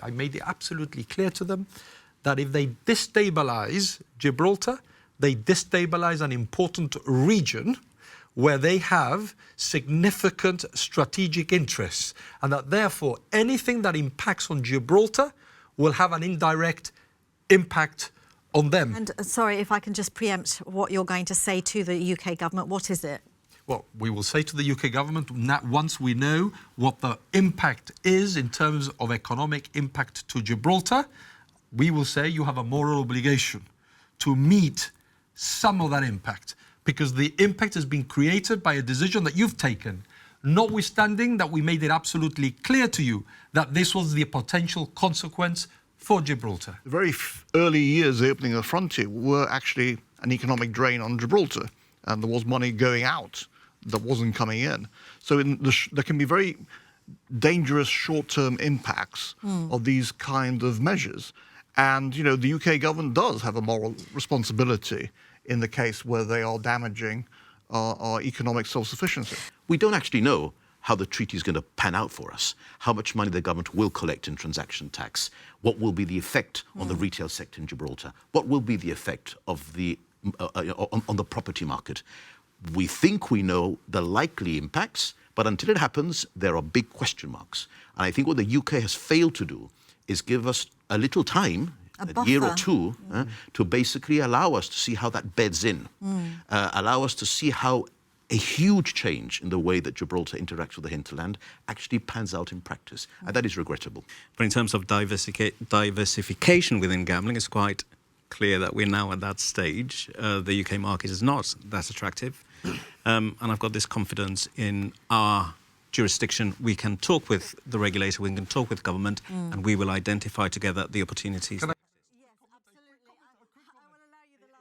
I made it absolutely clear to them that if they destabilize Gibraltar, they destabilize an important region where they have significant strategic interests, and that therefore anything that impacts on Gibraltar will have an indirect impact on them. And sorry, if I can just preempt what you're going to say to the UK government, what is it? Well, we will say to the UK government, once we know what the impact is in terms of economic impact to Gibraltar, we will say you have a moral obligation to meet some of that impact, because the impact has been created by a decision that you've taken, notwithstanding that we made it absolutely clear to you that this was the potential consequence for Gibraltar. The very early years of the opening of the frontier were actually an economic drain on Gibraltar, and there was money going out that wasn't coming in. So there can be very dangerous short-term impacts of these kind of measures. And, you know, the UK government does have a moral responsibility in the case where they are damaging our economic self-sufficiency. We don't actually know how the treaty is going to pan out for us, how much money the government will collect in transaction tax, what will be the effect on the retail sector in Gibraltar, what will be the effect of the on the property market. We think we know the likely impacts, but until it happens, there are big question marks. And I think what the UK has failed to do is give us a little time, a year or two, to basically allow us to see how that beds in, allow us to see how a huge change in the way that Gibraltar interacts with the hinterland actually pans out in practice. And that is regrettable. But in terms of diversification within gambling, it's quite clear that we're now at that stage. The UK market is not that attractive. And I've got this confidence in our jurisdiction. We can talk with the regulator, we can talk with government, and we will identify together the opportunities.